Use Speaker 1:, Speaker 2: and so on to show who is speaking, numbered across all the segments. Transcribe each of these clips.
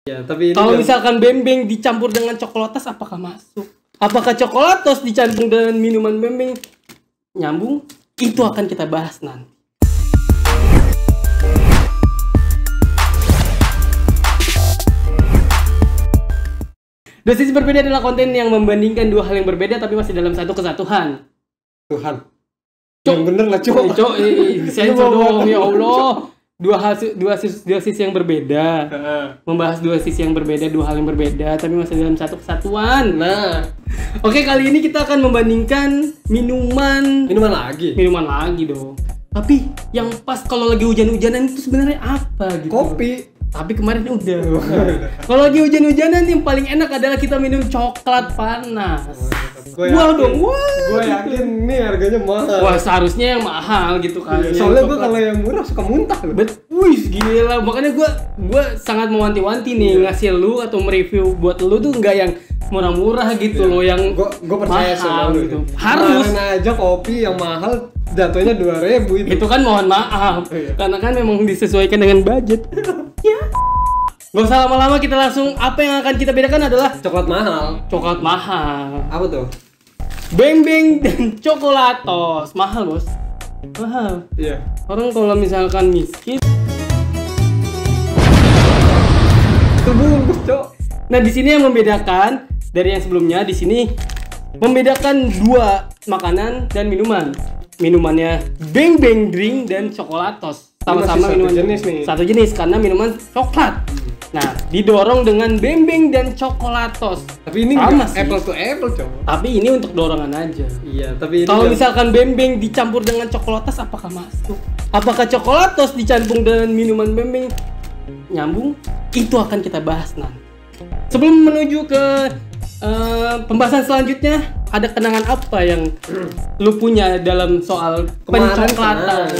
Speaker 1: Ya, tapi
Speaker 2: kalau misalkan bembeng dicampur dengan coklatos apakah masuk? Apakah coklatos dicampur dengan minuman bembeng nyambung? Itu akan kita bahas nanti. Dosis berbeda adalah konten yang membandingkan dua hal yang berbeda tapi masih dalam satu kesatuan.
Speaker 1: Tuhan. Yang bener lah, Cok.
Speaker 2: Sensor dong, ya Allah. Dua sisi yang berbeda. Membahas dua sisi yang berbeda, dua hal yang berbeda tapi masih dalam satu kesatuan.
Speaker 1: Nah,
Speaker 2: oke, kali ini kita akan membandingkan minuman
Speaker 1: lagi
Speaker 2: dong. Tapi yang pas kalau lagi hujan-hujanan itu sebenarnya apa gitu?
Speaker 1: kopi.
Speaker 2: Tapi kemarin udah. Kalau lagi hujan-hujanan yang paling enak adalah kita minum coklat panas. Gue
Speaker 1: yakin nih harganya mahal.
Speaker 2: Wah, seharusnya yang mahal gitu kan.
Speaker 1: Soalnya gue kalau yang murah suka muntah loh.
Speaker 2: Wih, gila. Makanya gue sangat mewanti-wanti nih ngasih lu atau mereview buat lu tuh nggak yang murah-murah gitu loh, yang
Speaker 1: gue percaya sama lu
Speaker 2: gitu. Harus.
Speaker 1: Karena aja kopi yang mahal jatuhnya 2.000 itu.
Speaker 2: Itu kan mohon maaf. Karena kan memang disesuaikan dengan budget. Ya. Gak usah lama-lama, kita langsung apa yang akan kita bedakan adalah
Speaker 1: Coklat mahal.
Speaker 2: Apa tuh? Bembeng dan coklatos. Mahal, Bos. Mahal.
Speaker 1: Iya.
Speaker 2: Orang kalau misalkan miskin.
Speaker 1: Itu bungkus, Cok.
Speaker 2: Nah, di sini yang membedakan dari yang sebelumnya, di sini membedakan dua makanan dan minuman. Minumannya bembeng drink dan coklatos. Sama-sama minuman
Speaker 1: jenis nih.
Speaker 2: Satu jenis karena minuman coklat. Nah, didorong dengan bembeng dan coklatos.
Speaker 1: Tapi ini
Speaker 2: sama
Speaker 1: sih. Apple to apple, Cok.
Speaker 2: Tapi ini untuk dorongan aja.
Speaker 1: Iya, tapi ini
Speaker 2: kalau misalkan bembeng dicampur dengan coklatos apakah masuk? Apakah coklatos dicampur dengan minuman bembeng nyambung? Itu akan kita bahas nanti. Sebelum menuju ke pembahasan selanjutnya, ada kenangan apa yang lu punya dalam soal pencoklatan?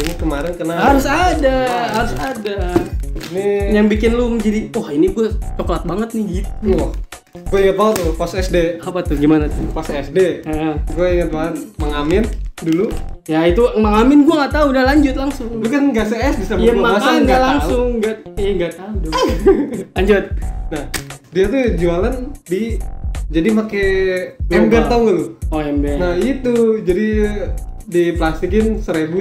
Speaker 1: Ini kemarin kenal.
Speaker 2: Harus ada.
Speaker 1: Ini
Speaker 2: Yang bikin lu menjadi, wah ini gue coklat banget nih gitu.
Speaker 1: Wah, gue inget banget tuh pas SD.
Speaker 2: Apa tuh? Gimana tuh?
Speaker 1: Pas SD, gue inget banget Mang Amin dulu.
Speaker 2: Ya itu Mang Amin gue nggak tahu, udah lanjut langsung.
Speaker 1: Lu kan nggak se-SD sama
Speaker 2: Iya
Speaker 1: gue, masa
Speaker 2: makanya
Speaker 1: nggak
Speaker 2: langsung nggak tahu dong. Lanjut.
Speaker 1: Nah, dia tuh jualan jadi pakai ember, tau gak lu?
Speaker 2: Oh, ember.
Speaker 1: Nah itu jadi diplastikin 1.000.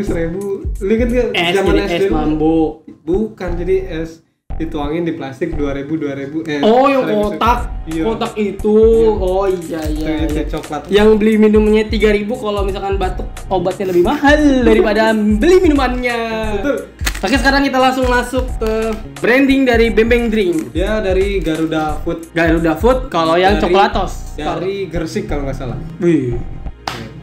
Speaker 1: Lu inget gak
Speaker 2: Es,
Speaker 1: zaman
Speaker 2: jadi
Speaker 1: SD
Speaker 2: es mambo.
Speaker 1: Bukan, jadi es dituangin di plastik 2.000.
Speaker 2: Oh, yang
Speaker 1: 1.000.
Speaker 2: kotak.
Speaker 1: Iya.
Speaker 2: Kotak itu. Oh iya.
Speaker 1: Itu coklat.
Speaker 2: Yang beli minumnya 3.000 kalau misalkan batuk obatnya lebih mahal daripada beli minumannya.
Speaker 1: Betul.
Speaker 2: Oke, sekarang kita langsung masuk ke branding dari bembeng drink.
Speaker 1: Dia dari Garuda Food.
Speaker 2: Kalau yang coklatos
Speaker 1: Dari Gresik kalau nggak salah.
Speaker 2: Wih.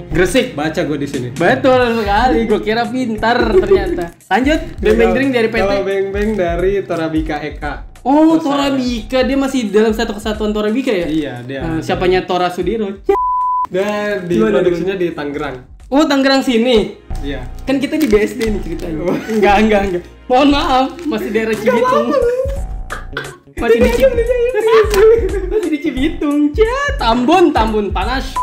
Speaker 2: Gresik.
Speaker 1: Baca gue di sini.
Speaker 2: Betul sekali, gue kira pintar ternyata. Lanjut, bembeng drink dari PT.
Speaker 1: Kalau bembeng dari Torabika Eka.
Speaker 2: Oh, Torabika, dia masih dalam satu kesatuan Torabika ya?
Speaker 1: Iya, dia.
Speaker 2: Siapanya Tora Sudiro.
Speaker 1: Dan diproduksinya di Tangerang.
Speaker 2: Oh, Tangerang sini.
Speaker 1: Iya.
Speaker 2: Kan kita di BSD nih ceritanya. Enggak. Mohon maaf, masih daerah Cibitung. Masih di Cibitung. Tambun panas.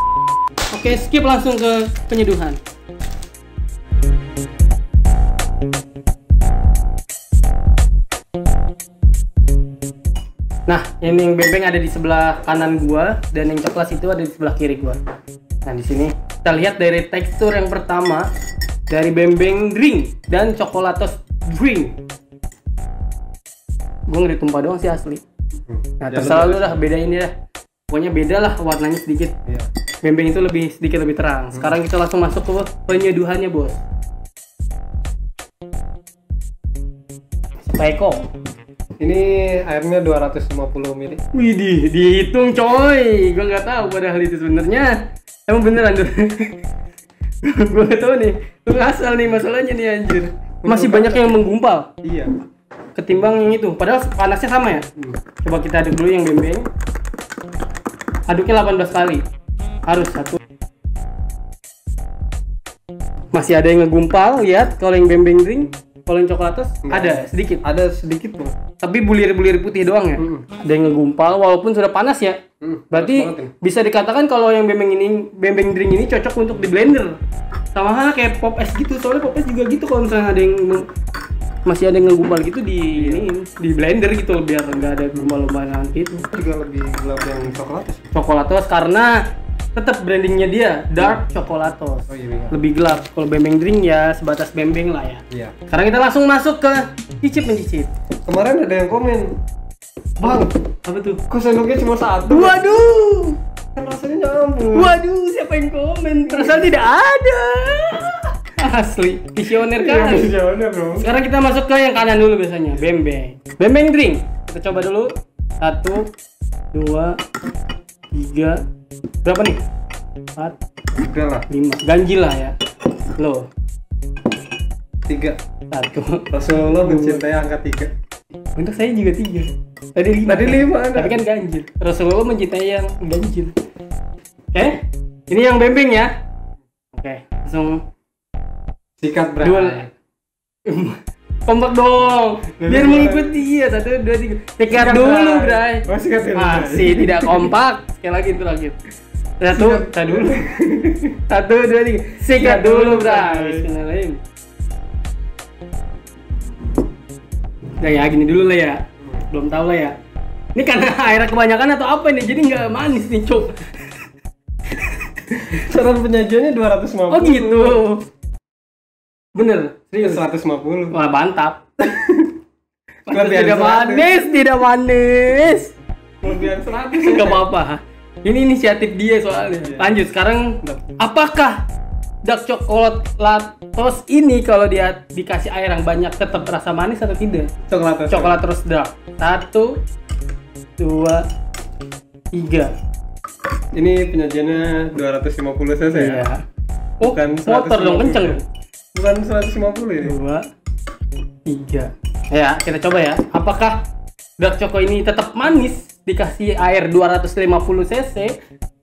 Speaker 2: Oke, skip langsung ke penyeduhan. Nah, yang bembeng ada di sebelah kanan gua dan yang coklat itu ada di sebelah kiri gua. Nah, di sini kita lihat dari tekstur yang pertama dari bembeng drink dan coklatos drink. Gua ngeri tumpah doang sih asli. Nah, terserah lu dah, bedain dah. Pokoknya beda lah warnanya sedikit.
Speaker 1: Iya.
Speaker 2: Bembeng itu sedikit lebih terang. Sekarang kita langsung masuk ke penyeduhannya, Bos. Peko.
Speaker 1: Ini airnya 250 ml.
Speaker 2: Widih, dihitung coy. Gua nggak tahu padahal itu sebenarnya. Emang beneran tuh. Gua nggak tahu nih. Lu ngasal nih masalahnya nih anjir. Masih banyak yang menggumpal.
Speaker 1: Iya.
Speaker 2: Ketimbang yang itu. Padahal panasnya sama ya. Coba kita aduk dulu yang bembeng. Aduknya 18 kali. Harus satu. Masih ada yang ngegumpal, lihat kalau yang bembeng drink. Kalau yang coklatos ada sedikit
Speaker 1: Bro.
Speaker 2: Tapi bulir-bulir putih doang ya. Ada yang ngegumpal walaupun sudah panas ya. Berarti bisa dikatakan kalau yang bembeng drink ini cocok untuk di blender. Sama halnya kayak pop es gitu, soalnya pop es juga gitu kalau misalnya ada yang masih ada yang ngegumpal gitu di blender gitu biar nggak ada gumpal-gumpalan gitu.
Speaker 1: Juga lebih gelap yang coklatos.
Speaker 2: Coklatos karena tetap brandingnya dia dark coklatos.
Speaker 1: Oh iya.
Speaker 2: Lebih gelap. Kalau bembeng drink ya sebatas bembeng lah ya.
Speaker 1: Iya.
Speaker 2: Sekarang kita langsung masuk ke mencicip.
Speaker 1: Kemarin ada yang komen, Bang,
Speaker 2: Apa tuh?
Speaker 1: kok sendoknya cuma satu?
Speaker 2: Waduh.
Speaker 1: Kan rasanya nyambung.
Speaker 2: Waduh, siapa yang komen? Perasaan tidak ada. Asli, visioner kan.
Speaker 1: Visioner dong.
Speaker 2: Sekarang kita masuk ke yang kanan dulu biasanya, bembeng. Bembeng drink. Kita coba dulu. 1 2 3. Berapa nih? 4
Speaker 1: Udah lah,
Speaker 2: 5. Ganjil lah ya. Loh.
Speaker 1: 3.
Speaker 2: 1.
Speaker 1: Rasulullah mencintai angka 3.
Speaker 2: Untuk saya juga 3. Tadi 5.
Speaker 1: Tadi 5
Speaker 2: Tapi kan ganjil. Rasulullah mencintai yang ganjil. Oke. Ini yang bembeng ya. Oke, langsung
Speaker 1: sikat bray.
Speaker 2: duel. Kompak dong. Biar mengikuti ya. 1 2 3. Sikat dulu, Bray.
Speaker 1: Oh, sikat dulu.
Speaker 2: Masih tidak kompak. Sekali lagi terakhir. 1 dulu. 1 2 3. Sikat dulu, Bray. Bismillahirrahmanirrahim. Udah ya, gini dulu lah ya. Belum tahu lah ya. Ini karena airnya kebanyakan atau apa nih? Jadi nggak manis nih, Cok.
Speaker 1: Saran penyajiannya 250.
Speaker 2: Oh gitu. Bener, serius.
Speaker 1: 150.
Speaker 2: Wah, mantap.
Speaker 1: Kelebihan
Speaker 2: Tidak
Speaker 1: 100.
Speaker 2: manis, tidak manis.
Speaker 1: Kelebihan 100.
Speaker 2: Gak apa-apa. Ini inisiatif dia soalnya. Lanjut sekarang, apakah dark coklatos ini kalau dia dikasih air yang banyak tetap rasa manis atau tidak?
Speaker 1: Coklatos.
Speaker 2: Coklat terus dark. 1 2 3.
Speaker 1: Ini penyajiannya 250 cc ya?
Speaker 2: Iya. Oh,
Speaker 1: Bukan
Speaker 2: motor dong,
Speaker 1: 150.
Speaker 2: kenceng dong.
Speaker 1: Bukan 150 ini.
Speaker 2: 2 3. Ya, kita coba ya. Apakah dark choco ini tetap manis dikasih air 250 cc?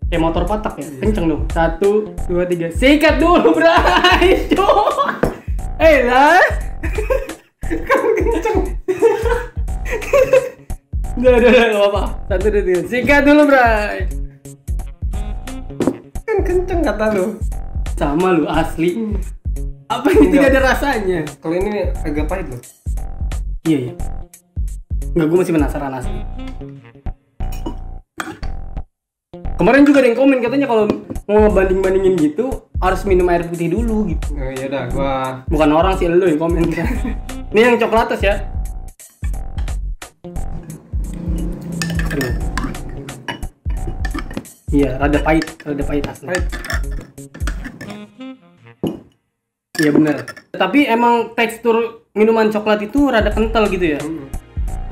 Speaker 2: Kayak motor patak ya. Kenceng dong. 1 2 3. Sikat dulu, Bray. Lah.
Speaker 1: Kamu kenceng.
Speaker 2: Udah, enggak apa-apa. 1 2 3. Sikat dulu, Bray.
Speaker 1: Kan kenceng kata lu.
Speaker 2: Sama lu asli. Apa ini tidak ada rasanya?
Speaker 1: Kalau ini agak pahit loh.
Speaker 2: Iya, iya. Enggak, gue masih penasaran asli. Kemarin juga ada yang komen katanya kalau mau banding-bandingin gitu harus minum air putih dulu gitu.
Speaker 1: Oh iya dah, gua
Speaker 2: Bukan orang sih, lu yang komen. Ini yang coklatos ya. Aduh. Iya, rada pahit asli.
Speaker 1: pahit.
Speaker 2: Iya bener. Tapi emang tekstur minuman coklat itu rada kental gitu ya.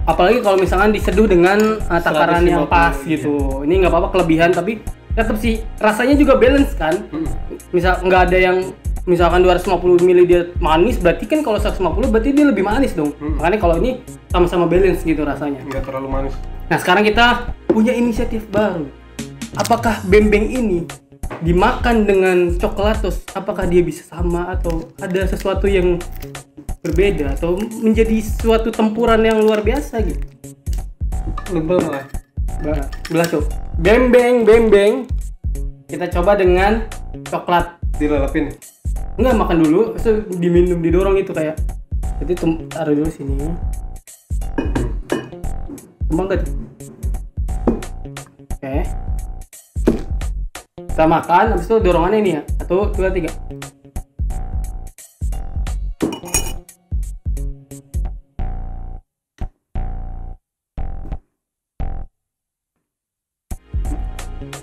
Speaker 2: Apalagi kalau misalkan diseduh dengan takaran yang
Speaker 1: 150,
Speaker 2: pas
Speaker 1: iya.
Speaker 2: gitu. Ini nggak apa-apa kelebihan tapi tetap sih rasanya juga balance kan. Misal nggak ada yang misalkan 250 ml dia manis, berarti kan kalau 150 berarti dia lebih manis dong. Makanya kalau ini sama-sama balance gitu rasanya.
Speaker 1: Enggak terlalu manis.
Speaker 2: Nah sekarang kita punya inisiatif baru. Apakah bembeng ini dimakan dengan coklatos? Apakah dia bisa sama atau ada sesuatu yang berbeda atau menjadi suatu tempuran yang luar biasa gitu?
Speaker 1: Lebel lah.
Speaker 2: Belah cok. Bembeng. Kita coba dengan coklat.
Speaker 1: Dilelepin.
Speaker 2: Enggak, makan dulu, terus diminum, didorong itu kayak. Jadi taruh dulu sini. Kembang gak tuh? Oke. Kita makan, habis itu dorongannya ini ya. 1 2 3.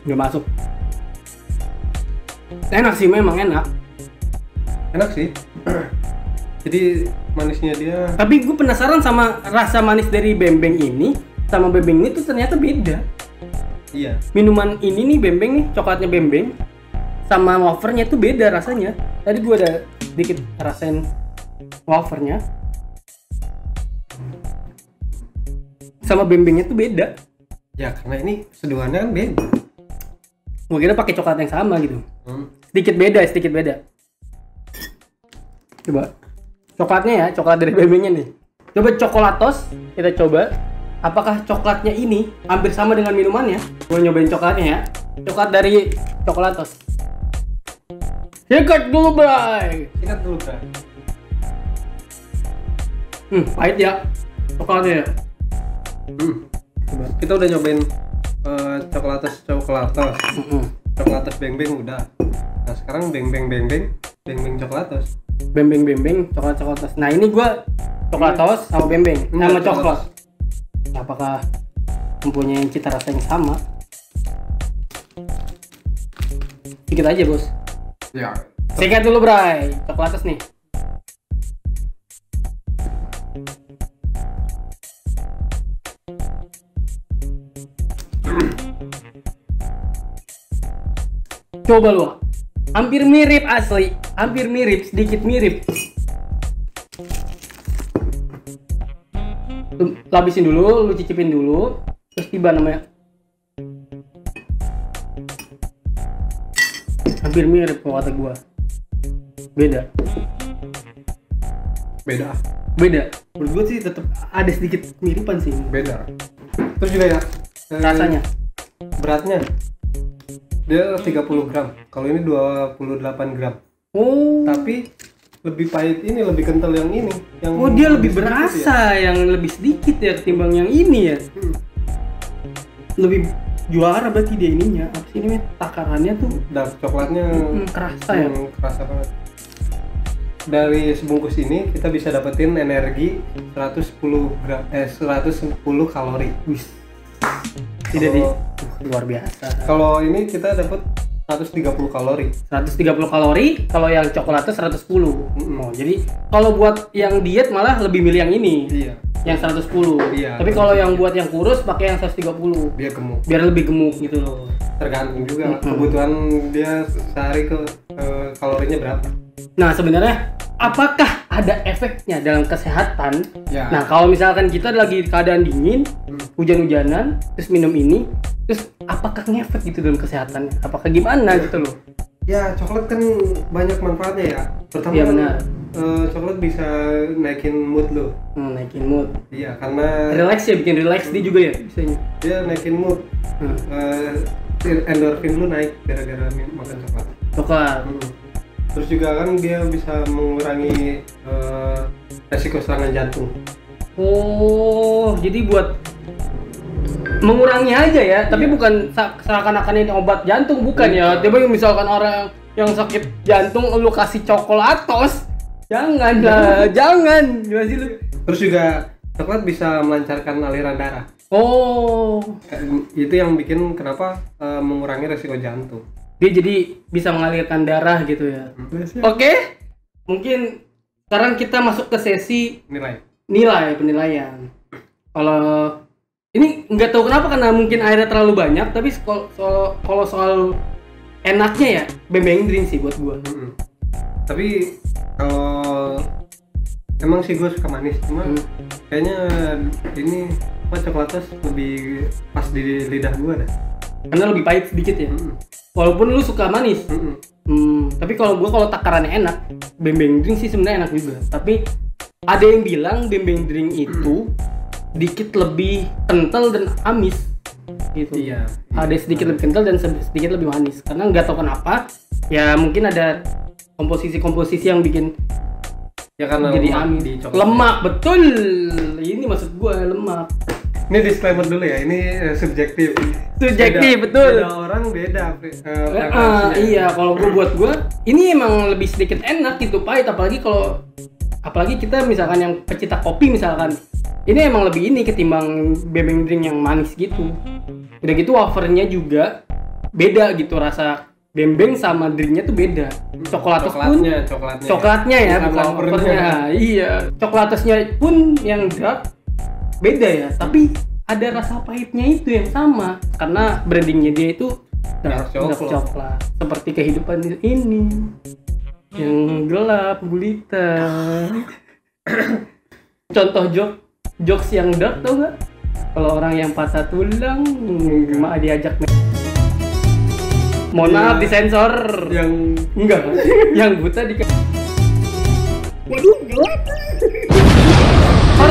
Speaker 2: Nggak masuk. Enak sih, memang enak.
Speaker 1: Enak sih. Jadi manisnya dia
Speaker 2: Tapi gue penasaran sama rasa manis dari bembeng ini sama bembeng ini tuh ternyata beda.
Speaker 1: iya.
Speaker 2: Minuman ini nih bembeng nih, coklatnya bembeng sama wafernya tuh beda rasanya. Tadi gue ada sedikit rasain wafernya sama bembengnya tuh beda.
Speaker 1: Ya karena ini seduhannya kan beda.
Speaker 2: Gue kira pakai coklat yang sama gitu. Sedikit beda. Coba coklatnya ya, coklat dari bembengnya nih. Coba coklatos, kita coba. Apakah coklatnya ini hampir sama dengan minumannya? Gue nyobain coklatnya ya. Coklat dari coklatos. Sikat dulu, Bray.
Speaker 1: Sikat dulu kan.
Speaker 2: Pahit ya. Coklatnya ya.
Speaker 1: Coba. Kita udah nyobain coklatos beng beng udah. Nah sekarang beng beng coklatos.
Speaker 2: Beng coklat. Nah ini gua coklatos sama beng sama coklat. Apakah mempunyai cita rasa yang sama? Sedikit aja bos.
Speaker 1: Ya.
Speaker 2: Sikat dulu Bray, coklatos nih. Coba lu, hampir mirip asli, sedikit mirip. Lu lapisin dulu, lu cicipin dulu, terus tiba namanya. Hampir mirip kalau kata gua. Beda. Menurut gua sih tetap ada sedikit miripan sih.
Speaker 1: Beda. Terus juga ya.
Speaker 2: Rasanya.
Speaker 1: Beratnya. Dia 30 gram. Kalau ini 28 gram.
Speaker 2: Oh.
Speaker 1: Tapi lebih pahit ini, lebih kental yang ini. Yang
Speaker 2: dia lebih berasa ya? Yang lebih sedikit ya ketimbang yang ini ya. Lebih juara berarti dia ininya. Apa sih ini takarannya tuh?
Speaker 1: Dark coklatnya
Speaker 2: kerasa ya.
Speaker 1: Kerasa banget. Dari sebungkus ini kita bisa dapetin energi 110 kalori. Tidak luar biasa.
Speaker 2: Kalau
Speaker 1: ini kita dapat 130 kalori.
Speaker 2: 130 kalori, kalau yang coklat itu 110. Oh, jadi kalau buat yang diet malah lebih milih yang ini.
Speaker 1: Iya.
Speaker 2: Yang 110.
Speaker 1: Iya.
Speaker 2: Tapi kalau yang buat yang kurus pakai yang 130.
Speaker 1: Biar gemuk.
Speaker 2: Biar lebih gemuk gitu loh.
Speaker 1: Tergantung juga kebutuhan dia sehari kalorinya berapa.
Speaker 2: Nah, sebenarnya apakah ada efeknya dalam kesehatan?
Speaker 1: Ya.
Speaker 2: Nah, kalau misalkan kita lagi keadaan dingin, hujan-hujanan, terus minum ini, terus apakah ngefek gitu dalam kesehatan? Apakah gimana gitu loh?
Speaker 1: Ya, coklat kan banyak manfaatnya ya. Pertama,
Speaker 2: ya, benar.
Speaker 1: Coklat bisa naikin mood lo.
Speaker 2: Naikin mood.
Speaker 1: Iya, karena
Speaker 2: relax ya, bikin relax dia juga ya biasanya.
Speaker 1: Dia naikin mood. Endorfin lu naik gara-gara makan coklat. Terus juga kan dia bisa mengurangi resiko serangan jantung.
Speaker 2: Oh, jadi buat mengurangi aja ya, tapi bukan seakan-akan ini obat jantung, bukan ya. Tiba misalkan orang yang sakit jantung lu kasih coklatos, jangan lah, jangan. Gimana sih lu?
Speaker 1: Terus juga coklat bisa melancarkan aliran darah.
Speaker 2: Oh,
Speaker 1: itu yang bikin kenapa mengurangi resiko jantung.
Speaker 2: Dia jadi bisa mengalirkan darah gitu ya. Oke. Mungkin sekarang kita masuk ke sesi penilaian. Kalau ini nggak tahu kenapa, karena mungkin airnya terlalu banyak, tapi kalau soal enaknya ya beng drink sih buat gua.
Speaker 1: Tapi kalau emang sih gua suka manis, cuma kayaknya ini coklatos lebih pas di lidah gua dah.
Speaker 2: Karena lebih pahit sedikit ya. Walaupun lu suka manis. Tapi kalau takarannya enak, beng drink sih sebenarnya enak juga. Tapi ada yang bilang beng drink itu sedikit lebih kental dan amis gitu.
Speaker 1: Iya.
Speaker 2: Ada sedikit lebih kental dan sedikit lebih manis. Karena nggak tahu kenapa. Ya mungkin ada komposisi yang bikin
Speaker 1: ya karena
Speaker 2: jadi amis. Lemak, betul. Ini maksud gua lemak.
Speaker 1: Ini disclaimer dulu ya, ini subjektif,
Speaker 2: betul.
Speaker 1: Beda orang beda.
Speaker 2: Iya, kalau buat gue ini emang lebih sedikit enak gitu, pahit. Apalagi kita misalkan yang pecinta kopi misalkan, ini emang lebih ini ketimbang beng drink yang manis gitu. Udah gitu wafernya juga beda gitu, rasa beng sama drinknya tuh beda. Coklatnya ya, bukan wafernya. Iya, coklatosnya pun yang dark beda ya, tapi ada rasa pahitnya itu yang sama karena brandingnya dia itu dark coklat, seperti kehidupan ini yang gelap gulita. Contoh jokes yang dark tau gak? Kalau orang yang patah tulang diajak mohon maaf disensor, yang enggak yang buta waduh gelap.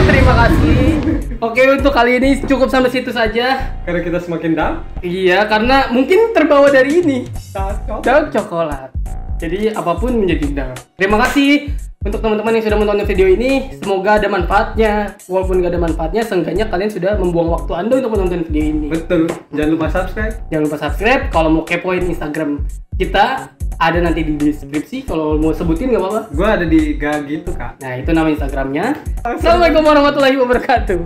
Speaker 2: Terima kasih. Oke, untuk kali ini cukup sampai situ saja.
Speaker 1: Karena kita semakin dark.
Speaker 2: Iya, karena mungkin terbawa dari ini dark coklat. Jadi apapun menjadi dark. Terima kasih. untuk teman-teman yang sudah menonton video ini, semoga ada manfaatnya. Walaupun gak ada manfaatnya, seenggaknya kalian sudah membuang waktu Anda untuk menonton video ini.
Speaker 1: Betul. Jangan lupa subscribe.
Speaker 2: Jangan lupa subscribe. Kalau mau kepoin Instagram kita, ada nanti di deskripsi. Kalau mau sebutin nggak apa-apa.
Speaker 1: Gua ada di Gak Gitu Kak.
Speaker 2: Nah, itu nama Instagramnya. Assalamualaikum warahmatullahi wabarakatuh.